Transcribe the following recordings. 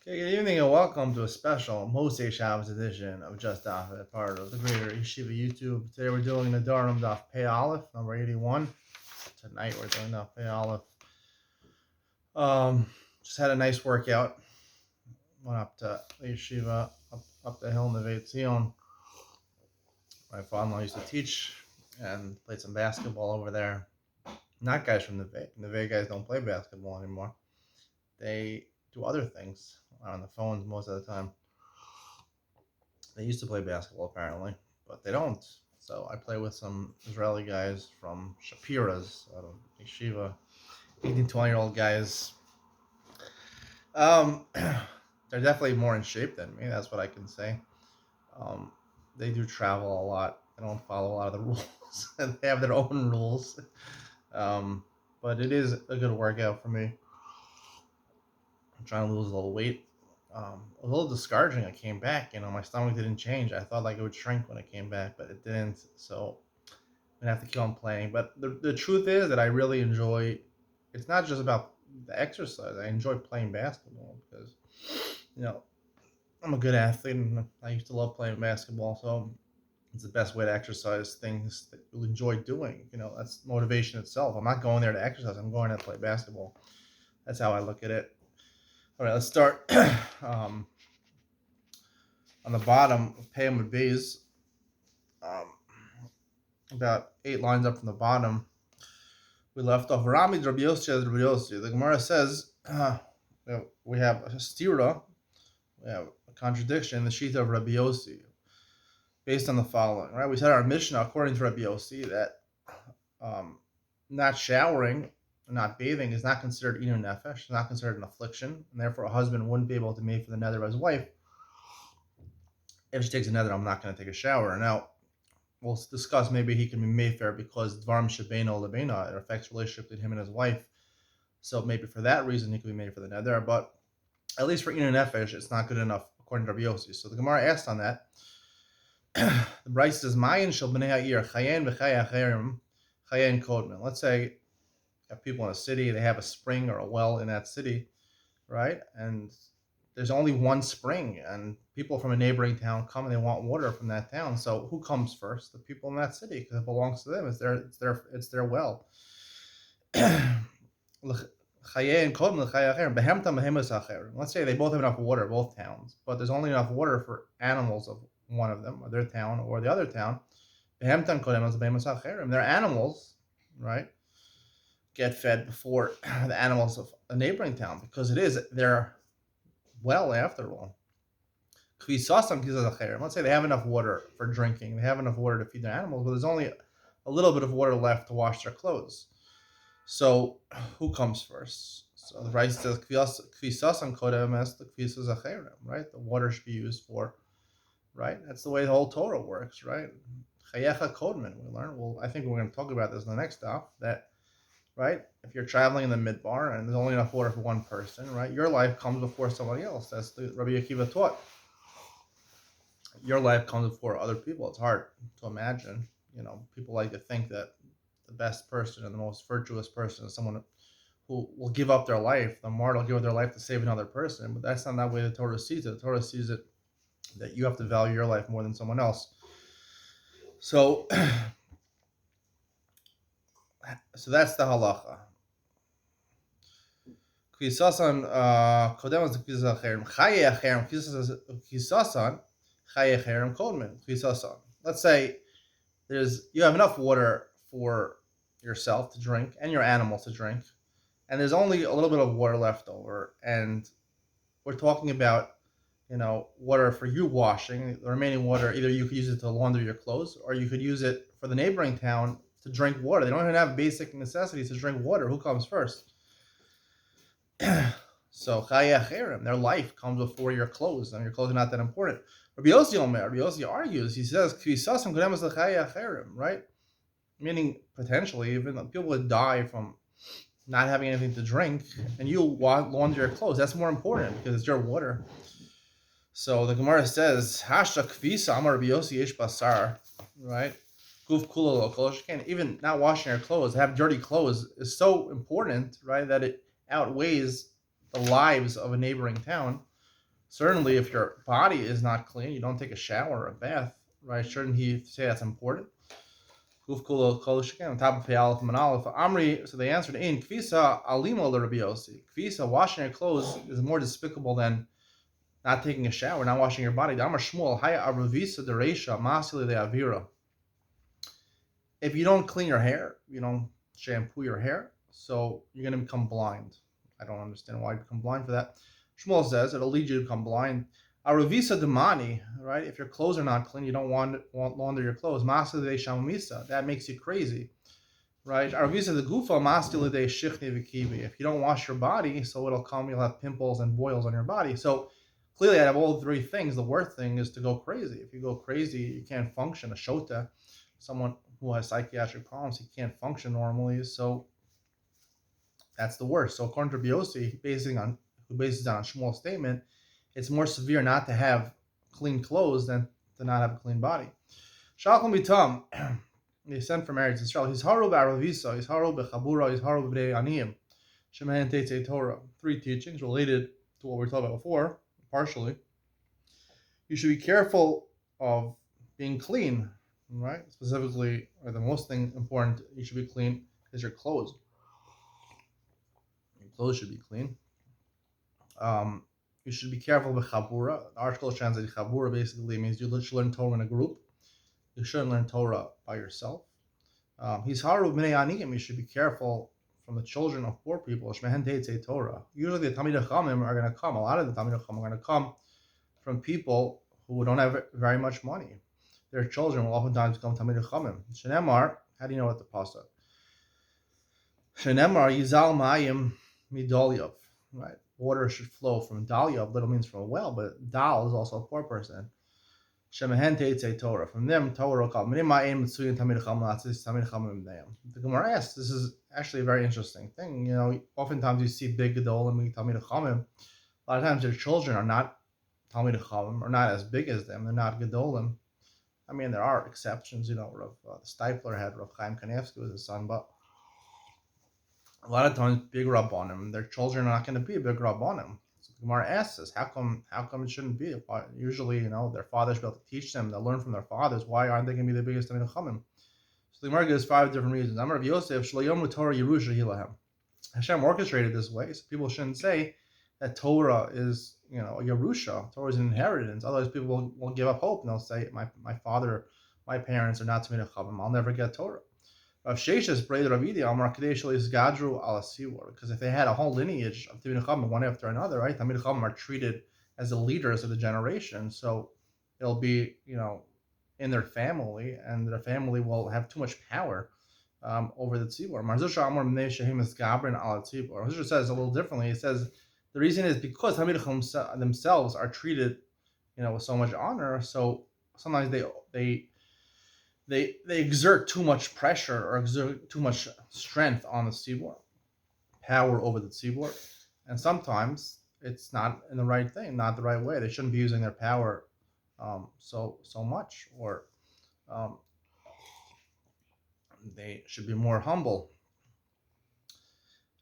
Okay, good evening and welcome to a special Moshe Shabbos edition of Just Daf It, part of the Greater Yeshiva YouTube. Today we're doing the Nedarim Daf Pei Aleph, number 81. Tonight we're doing Daf Pei Aleph. Just had a nice workout. Went up to the Yeshiva, up the hill in the Beit Zion. My father-in-law used to teach and played some basketball over there. Not guys from the Neve. Neve guys don't play basketball anymore. They do other things on the phones most of the time. They used to play basketball apparently, but they don't. So I play with some Israeli guys from Shapira's out of Yeshiva, 18, 20-year-old guys. They're definitely more in shape than me. That's what I can say. They do travel a lot. They don't follow a lot of the rules. They have their own rules. But it is a good workout for me. I'm trying to lose a little weight. A little discouraging. I came back, my stomach didn't change. I thought like it would shrink when I came back, but it didn't. So I'm gonna have to keep on playing. But the truth is that I really enjoy. It's not just about the exercise. I enjoy playing basketball because, I'm a good athlete and I used to love playing basketball. So it's the best way to exercise things that you enjoy doing. That's motivation itself. I'm not going there to exercise. I'm going to play basketball. That's how I look at it. All right, let's start. On the bottom of Payam Bees, about 8 lines up from the bottom, we left off Rami Rabbi Yossi. The Gemara says we have a stira, we have a contradiction in the sheet of Rabbi Yossi, based on the following. Right, we said our Mishnah, according to Rabbi Yossi, that not showering, not bathing is not considered inu nefesh, not considered an affliction, and therefore a husband wouldn't be able to make for the nether of his wife. If she takes a nether, I'm not going to take a shower. Now, we'll discuss maybe he can be made fair because dvarim shebeino lebeina, it affects relationship between him and his wife. So maybe for that reason he could be made for the nether, but at least for inu nefesh, it's not good enough according to Rabbi Yossi. So the Gemara asked on that. The Brayse says, "Mayin shel bnei ha'ir chayen v'chay acherim chayen kodmen." Let's say you have people in a city, they have a spring or a well in that city, right? And there's only one spring, and people from a neighboring town come and they want water from that town. So who comes first? The people in that city, because it belongs to them. It's their well. Let's say they both have enough water, both towns, but there's only enough water for animals of one of them, or their town, or the other town. Their animals, right, get fed before the animals of a neighboring town, because it is their well after all. Let's say they have enough water for drinking, they have enough water to feed their animals, but there's only a little bit of water left to wash their clothes. So who comes first? So the Brayse says, right? The water should be used for, right? That's the way the whole Torah works, right? Chayecha kodmen, we learn. Well, I think we're going to talk about this in the next stop, that, right, if you're traveling in the midbar and there's only enough water for one person, right, your life comes before somebody else. That's the Rabbi Akiva taught. Your life comes before other people. It's hard to imagine. People like to think that the best person and the most virtuous person is someone who will give up their life. The martyr will give up their life to save another person. But that's not that way the Torah sees it. The Torah sees it that you have to value your life more than someone else. So that's the halacha. Let's say you have enough water for yourself to drink and your animals to drink, and there's only a little bit of water left over, and we're talking about water for you washing. The remaining water, either you could use it to launder your clothes, or you could use it for the neighboring town to drink water. They don't even have basic necessities to drink water. Who comes first? So their life comes before your clothes, and your clothes are not that important. Rabbi Yossi argues. He says, right? Meaning potentially even people would die from not having anything to drink, and you launder your clothes. That's more important because it's your water. So the Gemara says, "Hashta kvisa amar Rabbi Yossi ish basar," right? Guf kula lo kol sheken. Even not washing your clothes, have dirty clothes is so important, right, that it outweighs the lives of a neighboring town, Certainly, if your body is not clean, you don't take a shower or a bath, right? Shouldn't he say that's important? Guf kulo kol shekem, top of Aleph and Aleph. Amri, so they answered, in kvisa alimo le Rabbi Yossi. Kvisa, washing your clothes is more despicable than not taking a shower, not washing your body. Amar Shmuel, haya aruvisa dereisha masili de avira. If you don't clean your hair, you don't shampoo your hair, so you're going to become blind. I don't understand why you become blind for that. Shmuel says it'll lead you to become blind. Aruvisa demani, right? If your clothes are not clean, you don't want launder your clothes. Masili de shamamisa, that makes you crazy, right? Aruvisa de gufa masili de shichni v'kivi. If you don't wash your body, so it'll come, you'll have pimples and boils on your body. So clearly, out of all three things, the worst thing is to go crazy. If you go crazy, you can't function. A shota, someone who has psychiatric problems, he can't function normally. So that's the worst. So according to Biosi, who bases it on Shmuel's statement, it's more severe not to have clean clothes than to not have a clean body. Shalchom bitam, they sent from Eretz Israel. He's haru ba'aravisa, he's haru b'chabura, he's haru b'bnei aniyim. Shemahan Tetzei Torah. 3 teachings related to what we were talking about before, partially. You should be careful of being clean, right? Specifically, or the most thing important you should be clean is your clothes. Your clothes should be clean. You should be careful with chabura. The article translated chabura basically means you should learn Torah in a group. You shouldn't learn Torah by yourself. He's haru b'nei aniyim. You should be careful from the children of poor people. Shmehen Tetzei Torah. Usually the Talmidei Chachamim are going to come. A lot of the Talmidei Chachamim are going to come from people who don't have very much money. Their children will oftentimes become Talmidei Chachamim. Shenemar, how do you know what the pasuk? Shenemar Yizal Mayim Midolyav. Right, water should flow from Dalyav. Little means from a well, but Dal is also a poor person. Shemahen Tetzei Torah. From them, Torah will come. The Gemara asks, this is actually a very interesting thing. You know, oftentimes you see big Gedolim and Talmidei Chachamim. A lot of times their children are not Talmidei Chachamim, are not as big as them. They're not Gedolim. I mean, there are exceptions. You know, the Stipler had Rav Chaim Kanevsky was his son, but a lot of times big Rabbanim, their children are not going to be a big Rabbanim. So the Gemara asks us, how come it shouldn't be? Usually, you know, their fathers should be able to teach them, they'll learn from their fathers. Why aren't they going to be the biggest Talmidei Chachamim? So the Gemara gives 5 different reasons. Amar Rav Yosef, Shlo Yomu Torah Yerusha Hilahem. Hashem orchestrated this way, so people shouldn't say that Torah is, you know, a Yerusha. Torah is an inheritance. Otherwise, people will give up hope and they'll say, my father, my parents are not Talmidei Chachamim. I'll never get Torah. Rav Sheshes prayed Rav Idi Amar Kadesh Gadru Ala Siwar, because if they had a whole lineage of Talmidei Chachamim one after another, right? Talmidei Chachamim are treated as the leaders of the generation, so it'll be, you know, in their family, and their family will have too much power over the tzibur. Marzusha Amar Mnei Shehim is Gabrin Ala Tzibur. Marzusha says a little differently. He says the reason is because Talmidei Chachamim themselves are treated, you know, with so much honor. So sometimes they exert too much pressure or exert too much strength on the tzibur, power over the tzibur, and sometimes it's not in the right thing, not the right way. They shouldn't be using their power so much, or they should be more humble.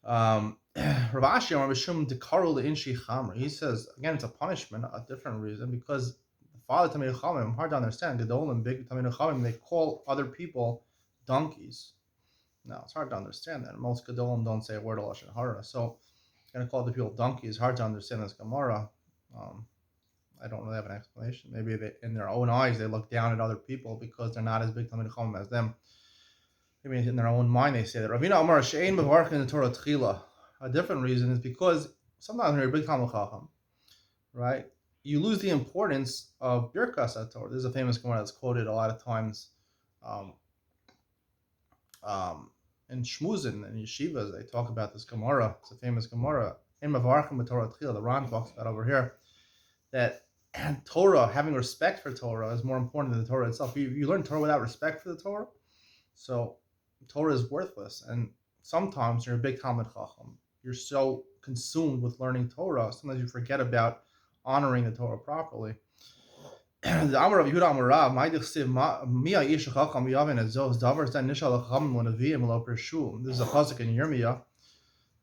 Rav Ashi Amar B'Shum Dekaru Le'inshi Chamr. He says again, it's a punishment, a different reason, because father Talmidei Chachamim, hard to understand. Gedolim, big Talmidei Chachamim, they call other people donkeys. Now it's hard to understand that. Most Gedolim don't say a word of lashon hara, so going to call other people donkeys. Hard to understand this Gemara. I don't really have an explanation. Maybe in their own eyes they look down at other people because they're not as big Talmidei Chachamim as them. Maybe in their own mind they say that. Ravina Amar She'ein Mevarkin in the Torah Tchila. A different reason is because sometimes when you're a big Talmidei Chacham, right, you lose the importance of Birkas HaTorah. This is a famous Gemara that's quoted a lot of times in Shmuzin and Yeshivas. They talk about this Gemara. It's a famous Gemara. In Mavarchim B'Torah Tchila, the Ran talks about over here, that Torah, having respect for Torah, is more important than the Torah itself. You learn Torah without respect for the Torah, so Torah is worthless. And sometimes you're a big Talmid Chacham. You're so consumed with learning Torah, sometimes you forget about honoring the Torah properly. The Amar of Yehuda Amar Rav, this is a pasuk in Yirmiyah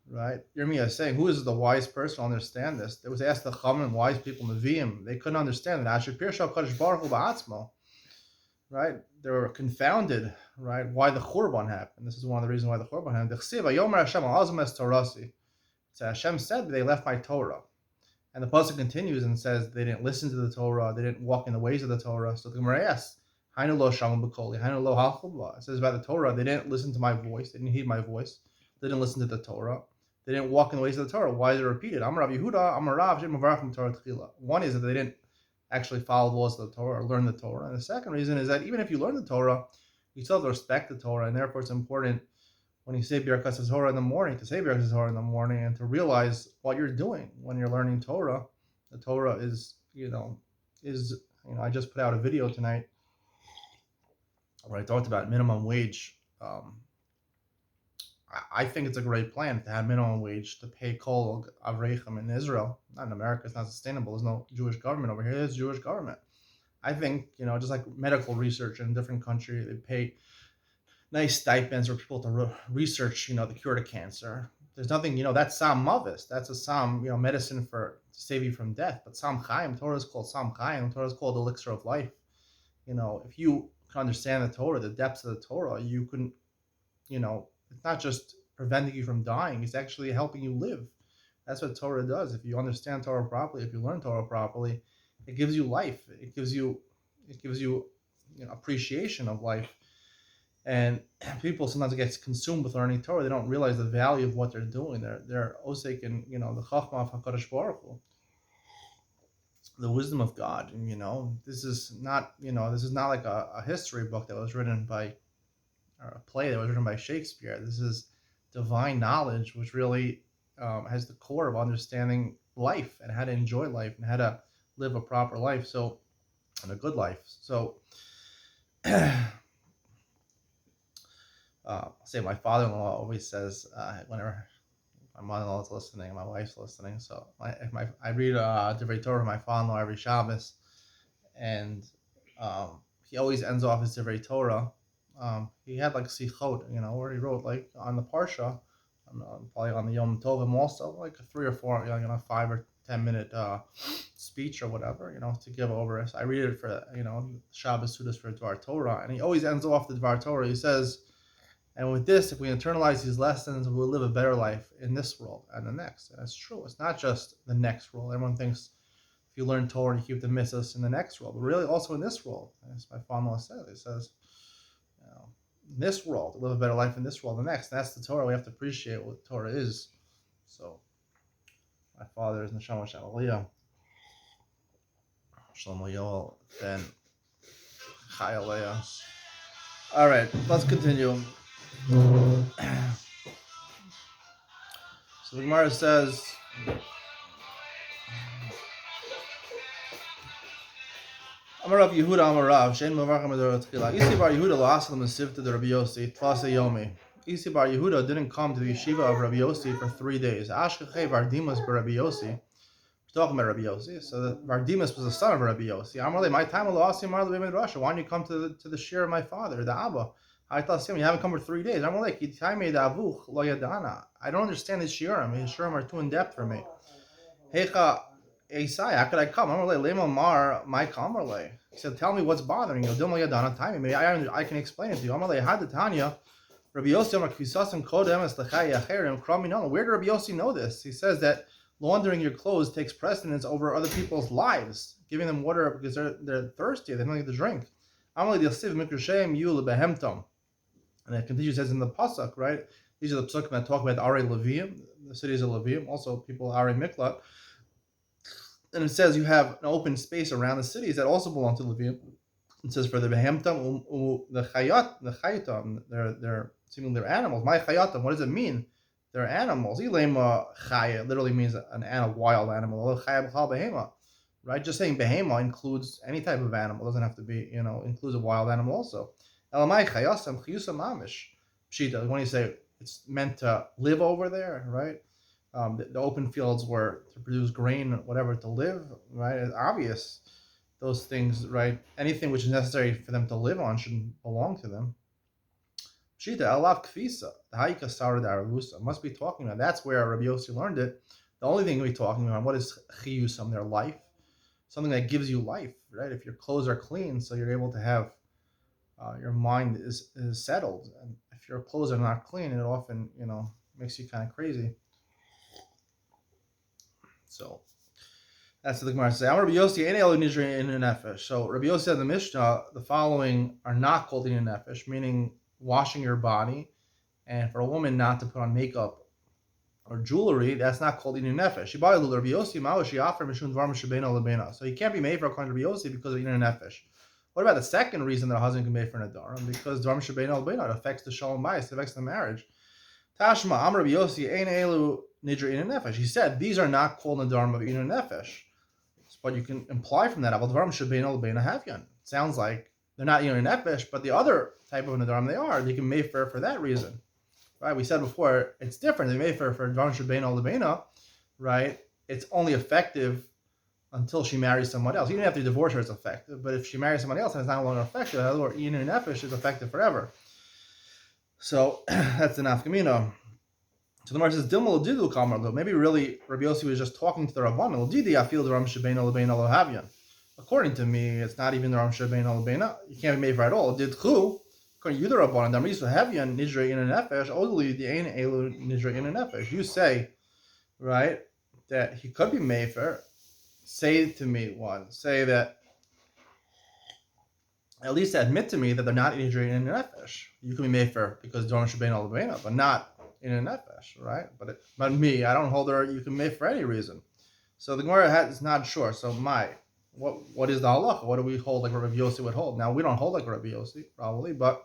right? Yirmiyah is saying, who is the wise person to understand this? It was asked the Chachamim, wise people, Nevi'im. They couldn't understand it. Asher Pirsha Kadosh Baruch Hu Ba'atzmo, right? They were confounded, right? Why the Churban happened. This is one of the reasons why the Churban happened. Yomer Hashem Azam Es Torasi. So Hashem said, they left my Torah. And the pasuk continues and says they didn't listen to the Torah, they didn't walk in the ways of the Torah. So the Gemara asks, Hainu lo shalom b'koli, Hainu lo halchul. It says about the Torah, they didn't listen to my voice, they didn't heed my voice, they didn't listen to the Torah, they didn't walk in the ways of the Torah. Why is it repeated? Amar Rav Yehuda, Amar Rav, Shem Mavarach from Torah Tchila. One is that they didn't actually follow the laws of the Torah or learn the Torah. And the second reason is that even if you learn the Torah, you still have to respect the Torah, and therefore it's important when you say Birkas Torah in the morning, to say Birkas Torah in the morning and to realize what you're doing when you're learning Torah. The Torah is, I just put out a video tonight where I talked about minimum wage. I think it's a great plan to have minimum wage to pay kol avreichim in Israel. Not in America, it's not sustainable. There's no Jewish government over here. There's Jewish government. I think, just like medical research in a different country, they pay nice stipends for people to research, the cure to cancer. There's nothing, that's Sam Mavis. That's a Sam, medicine to save you from death. But Sam Chaim, Torah is called Sam Chaim. Torah is called elixir of life. If you can understand the Torah, the depths of the Torah, you can, it's not just preventing you from dying. It's actually helping you live. That's what Torah does. If you understand Torah properly, if you learn Torah properly, it gives you life. It gives you appreciation of life. And people sometimes get consumed with learning Torah. They don't realize the value of what they're doing. They're osek in the chachma of Hakadosh Baruch Hu, the wisdom of God. And this is not like a history book that was written by, or a play that was written by Shakespeare. This is divine knowledge, which really has the core of understanding life and how to enjoy life and how to live a proper life, and a good life. So. Say my father-in-law always says whenever my mother-in-law is listening and my wife's listening, so I read Divrei Torah to my father-in-law every Shabbos, and he always ends off his Divrei Torah. He had like sichot, where he wrote like on the parsha, probably on the Yom Tovim also, like a 3 or 4, 5 or 10 minute speech or whatever, to give over. So I read it for Shabbos Sudas for Dvar Torah, and he always ends off the Dvar Torah. He says, and with this, if we internalize these lessons, we will live a better life in this world and the next. And that's true. It's not just the next world. Everyone thinks if you learn Torah, you keep the mitzvahs in the next world, but really also in this world. As my father-in-law said, he says, in this world, live a better life in this world and the next. And that's the Torah. We have to appreciate what Torah is. So, my father is Neshama Shalom Shalom Yoel, then Chai Aliyah. All right, let's continue. So the Gemara says, Amar Rav Yehuda Amar Rav Shein Mavarach Medorat Tchila. Isi Bar Yehuda La'asal Mesivta de Rabbi Yossi Tlase Yomi. Isi Bar Yehuda didn't come to the yeshiva of Rabbi Yossi for 3 days. Ashkechei Vardimas Bar Rabbi Yossi. We're talking about Rabbi Yossi. So that Vardimas was the son of Rabbi Yossi. Amar Le, my time La'asi Amar Le B'Midrash. Why don't you come to the shir of my father, the Abba? I thought, you haven't come for 3 days. I'm like, I don't understand his shiurim. His shiurim are too in depth for me. Hecha Esai, how could I come? I'm like, Lema Mar, my kamarle. He said, tell me what's bothering you. Maybe I can explain it to you. I'm like, had the Tanya, Rabbi Yossi Amar Kvisasam Kodem Es Lechai Yacherim Kraminon. Where did Rabbi Yossi know this? He says that laundering your clothes takes precedence over other people's lives, giving them water because they're thirsty. They don't get to drink. I'm like, Yasiv Mikrushem Yul Behemtom. And it continues as in the pasuk, right? These are the pasukim that talk about Arei Leviim, the cities of Leviim, also people Arei Miklat. And it says you have an open space around the cities that also belong to Leviim. It says for the Behemtam, the Chayatam, they're seemingly they're animals. My Chayatam, what does it mean? They're animals. Ilema Chaya literally means a wild animal. Right? Just saying Behema includes any type of animal. It doesn't have to be, includes a wild animal also. Elamai chayasam chiyusa mamish. Pshita, when you say it's meant to live over there, right? The open fields were to produce grain, whatever, to live, right? It's obvious those things, right? Anything which is necessary for them to live on shouldn't belong to them. Shita alav kfisa, the haika sara daravusa. Must be talking about. That's where Rabbi Yossi learned it. The only thing we're talking about, what is chiyusam, their life, something that gives you life, right? If your clothes are clean, so you're able to have your mind is settled, and if your clothes are not clean, it often makes you kind of crazy. So that's what the Gemara says. Rabbi Yossi ain't elu nidre in nefesh. So Rabbi Yossi said in the Mishnah, the following are not called in nefesh, meaning washing your body, and for a woman not to put on makeup or jewelry, that's not called inu nefesh. So he can't be made for according to Rabbi Yossi because of inu nefesh. What about the second reason that a husband can be made for Nedarim? Because dvarim shebeino lebeino, it affects the shalom bayis, it affects the marriage. Tashma, Am Rabbi Yossi, ein elu nidre inu nefesh. He said these are not called Nedarim of inu nefesh. But you can imply from that, dvarim shebeino lebeino havyan. It sounds like they're not inu nefesh, but the other type of Nedarim they are. They can be made for that reason. Right, we said before it's different. They made for dvarim shebeino lebeino, right? It's only effective until she marries someone else. Even after you divorce her, it's effective. But if she marries someone else and it's no longer effective, in other words, inu nefesh is effective forever. So that's the nafkamina. So the Gemara says, "Dilma l'didu kamar lo." Maybe really Rabbi Yossi was just talking to the Rabban. L'didi afil dvarim shebeino lebeino lo havyan. According to me, it's not even dvarim shebeino lebeino. You can't be made for it at all. Didchu. According to you, the Rabban, Damrisu havyan nidre inu nefesh. Only the ein elu nidre inu nefesh. You say, right, that he could be made for. Say to me one. Say that. At least admit to me that they're not nidre inu nefesh. You can be made for because dvarim shebeino lebeino, but not in a nefesh, right? But me, I don't hold her. You can make for any reason. So the Gemara is not sure. So what is the halacha? What do we hold like Rabbi Yossi would hold? Now we don't hold like Rabbi Yossi probably, but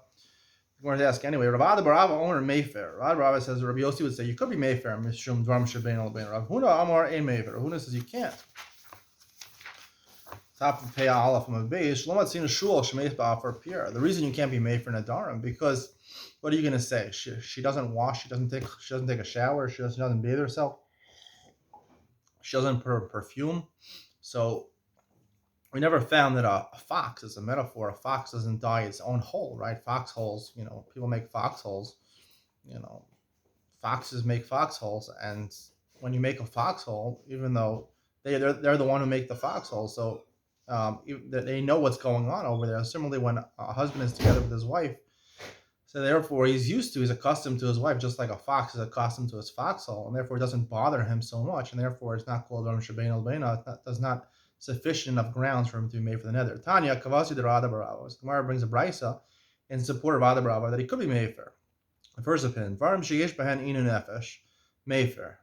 the Gemara ask anyway. Rav Barava owner Mayfair. Rav Barava says Rabbi Yossi would say you could be Mayfair. Mishum dvarim shebeino lebeino. Rav Huna Amar ein Mayfair. Rav Huna says you can't. Top of pay Allah from a base. Shlomat seen a shul shemeis ba'afar pir. The reason you can't be made for Nedarim because what are you going to say? She doesn't wash. She doesn't take a shower. She doesn't bathe herself. She doesn't perfume. So we never found that a fox is a metaphor. A fox doesn't dye its own hole, right? Foxholes. People make foxholes. Foxes make foxholes, and when you make a foxhole, even though they're the one who make the foxhole, so they know what's going on over there. Similarly, when a husband is together with his wife. So therefore, he's accustomed to his wife, just like a fox is accustomed to his foxhole, and therefore it doesn't bother him so much, and therefore it's not called dvarim shebeino lebeino. Does not sufficient enough grounds for him to be made for the nether. Tanya kavasi de Rada Barava. Gemara brings a brisa in support of Rada Barava that he could be made for. The first opinion, dvarim sheyesh behen inu nefesh, mefer.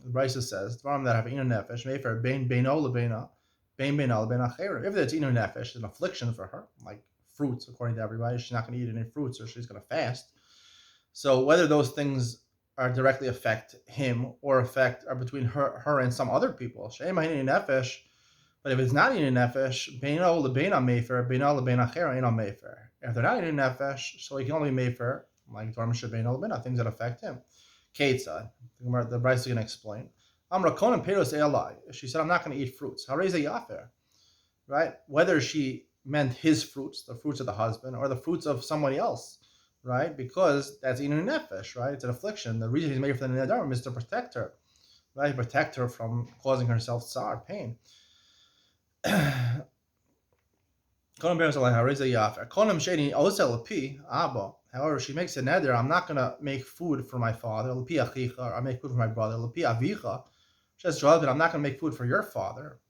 The brisa says dvarim that have inu nefesh, mefer bein beino lebeina, bein beino lebeina cherim. If it's inu nefesh, an affliction for her, like fruits, according to everybody, she's not going to eat any fruits or she's going to fast. So whether those things are directly affect him or are between her and some other people. Nefesh, but if it's not in nefesh, beino lebeina mefer, beino lebeina chera eno mefer. If they're not in nefesh, so he can only mefer like dvarim shebeino lebeina, things that affect him. Ketzad, the Bryce is going to explain. Amra konim peros elai. She said, I'm not going to eat fruits. Hareze yafer, right? Whether she meant his fruits, the fruits of the husband, or the fruits of somebody else, right? Because that's inu nefesh, right? It's an affliction. The reason he's made for the nedarim is to protect her, right? Protect her from causing herself tsar, pain. However, she makes a neder. I'm not gonna make food for my father. Or I make food for my brother. She says, I'm not gonna make food for your father.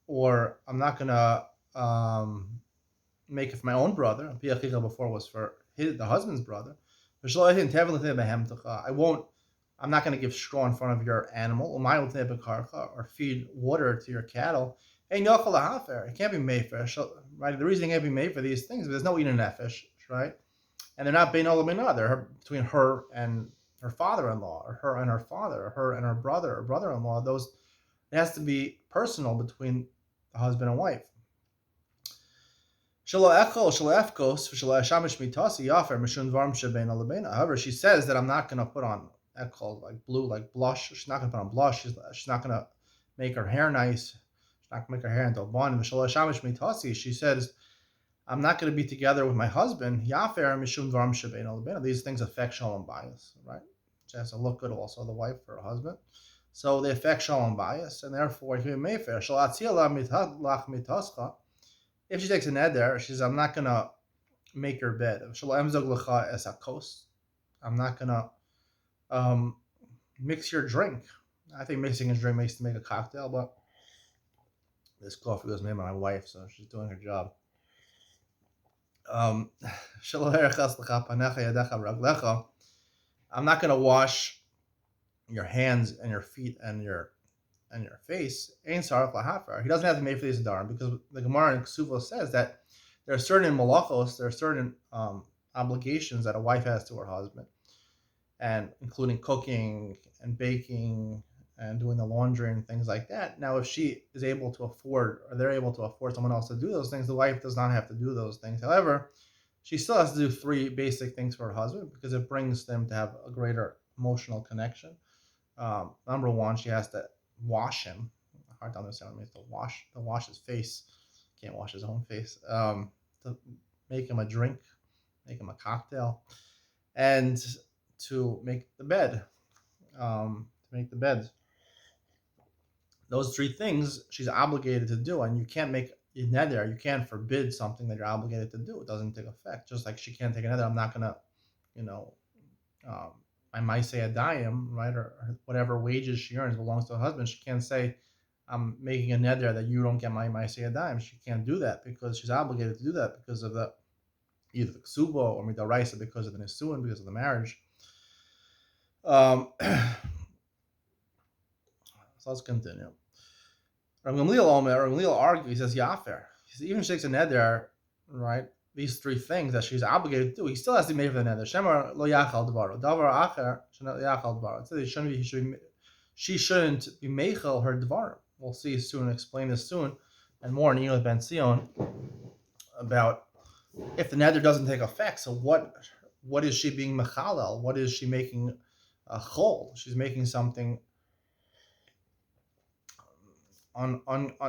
Or I'm not gonna make it for my own brother. Before was for the husband's brother. I'm not going to give straw in front of your animal, or feed water to your cattle. It can't be made for, right? The reason it can't be made for these things is there's no inu nefesh, right? And they're not bein olam bein. They're between her and her father-in-law, or her and her father, or her and her brother or brother-in-law. It has to be personal between the husband and wife. However, she says that I'm not going to put on echol, like blue, like blush. She's not going to put on blush. She's not going to make her hair nice. She's not going to make her hair into a bun. She says, I'm not going to be together with my husband. Yafer mishum dvarim shebein al. These things affect shalom bayis, right? She has to look good also, the wife or her husband. So they affect shalom bayis, and therefore he mayfair. If she takes a neder, she says, I'm not going to make your bed. I'm not going to mix your drink. I think mixing his drink makes to make a cocktail, but this coffee was made by my wife, so she's doing her job. I'm not going to wash your hands and your feet and your face. He doesn't have to make for these darim because the Gemara in Ksuva says that there are certain malachos, there are certain obligations that a wife has to her husband, and including cooking and baking and doing the laundry and things like that. Now, if she is able to afford, or they're able to afford someone else to do those things, the wife does not have to do those things. However, she still has to do three basic things for her husband because it brings them to have a greater emotional connection. Number one, she has to wash him. Hard to understand what it means to wash his face. Can't wash his own face. To make him a drink, make him a cocktail, and to make the bed. Those three things she's obligated to do, and you can't make neder. You can't forbid something that you're obligated to do. It doesn't take effect. Just like she can't take a neder. I'm not gonna, I might say a dime, right, or whatever wages she earns belongs to her husband. She can't say, I'm making a neder that you don't get my say a dime. She can't do that because she's obligated to do that because of either the ksuba or midaraisa, because of the nisuin, because of the marriage. So let's continue. Rav Gamliel argues. He says Yafer. He says, even if she takes a neder, right? These three things that she's obligated to do, he still has to be made for the neder. Shemar lo yachal dvaro. Davar acher shena yachal dvaro. It says she shouldn't be meichel her dvarim. We'll see soon. Explain this soon, and more in Yilad Ben Sion about if the neder doesn't take effect. So what is she being mechalel? What is she making a chol? She's making something on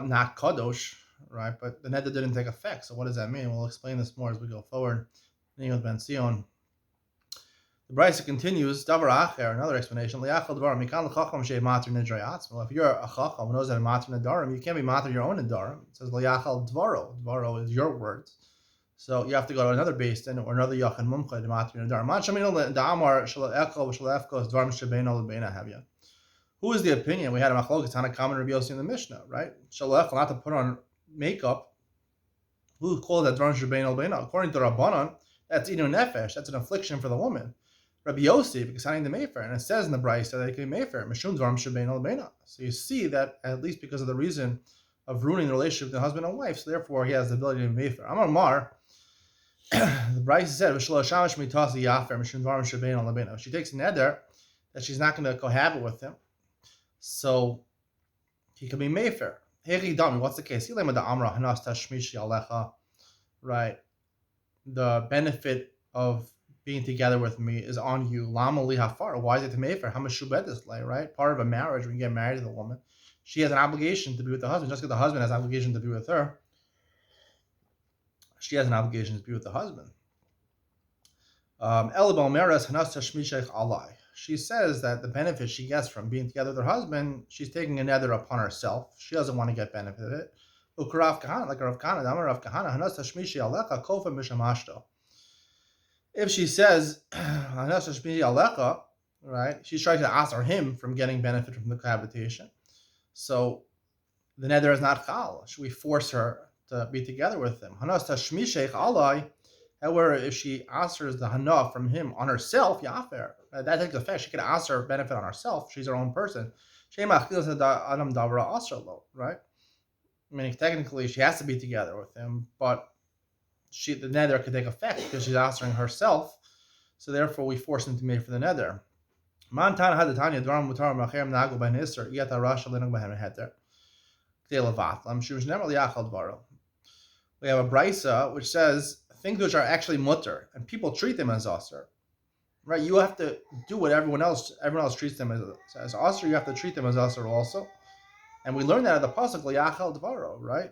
not kadosh, right? But the neder didn't take effect. So what does that mean? We'll explain this more as we go forward. Yilad Ben Sion. The Brisa continues, Davar Acher, another explanation. If you're a chacham who knows that a matir nedarim, you can't be matir your own nedarim. It says L'yachal dvaro. Dvaro is your words. So you have to go to another beis din or another yachan mumcha to matir nedarim. Who is the opinion? We had a machlokas on a common Rabbi Yossi in the Mishnah, right? Shalach, not to put on makeup. Who calls that dvarim shebein al beina? According to Rabbanan, that's inu nefesh. That's an affliction for the woman. Rabbi Yossi, because signing the Mayfair, and it says in the Brisa that it can be Mayfair. Mishum dvarim shebein al beina. So you see that at least because of the reason of ruining the relationship between husband and wife, so therefore he has the ability to be Mayfair. Amar Mar, the Brisa said, "V'shalosh mitasi yafer mishum dvarim shebein al beina." She takes a neder that she's not going to cohabit with him, so he can be Mayfair. What's the case? Right. The benefit of being together with me is on you. Lama li hafar. Why is it to Mayfair? Right? Part of a marriage, when you get married to the woman, she has an obligation to be with the husband. Just because the husband has an obligation to be with her, she has an obligation to be with the husband. She says that the benefit she gets from being together with her husband, she's taking a neder upon herself. She doesn't want to get benefit of it. Like Rav Kahana, if she says, right, she's trying to answer him from getting benefit from the cohabitation. So the neder is not chal. Should we force her to be together with him? However, if she answers the hana from him on herself, yafer, that takes effect. She could answer benefit on herself. She's her own person. Right? Meaning technically she has to be together with him, but the neder could take effect because she's answering herself. So therefore we force him to make for the neder. We have a brisa which says things which are actually mutter and people treat them as asr. Right? You have to do what everyone else treats them as asr. You have to treat them as asr also. And we learn that at the pasuk L'yachal dvaro, right?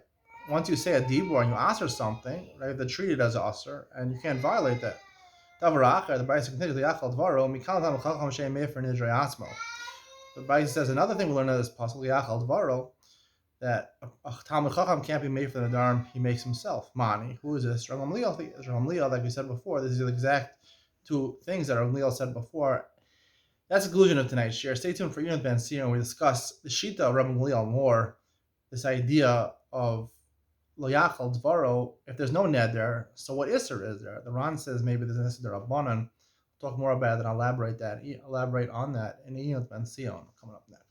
once you say a dibur and you answer something, right, they're treated as aser, and you can't violate that. Davar the Brayso continues, Liachal Dvaro, Mikal Tam Chacham Shem Mefer Nidrei Atzmo. The Brayso says another thing we learn in this pasuk, Liachal Dvaro, that a Talmud Chacham can't be made for the Nedarim, he makes himself. Mani, who is this? Rav Gamliel, like we said before, this is the exact two things that Rav Gamliel said before. That's the conclusion of tonight's share. Stay tuned for Yunus Ben Sir, and we discuss the Shita of Rav Gamliel more, this idea of Lo Yachal Dvaro, if there's no neder, so what Isser is there? The Ran says maybe there's an Isser Rabbanan. Talk more about it and elaborate on that in Yunus Ben Sion coming up next.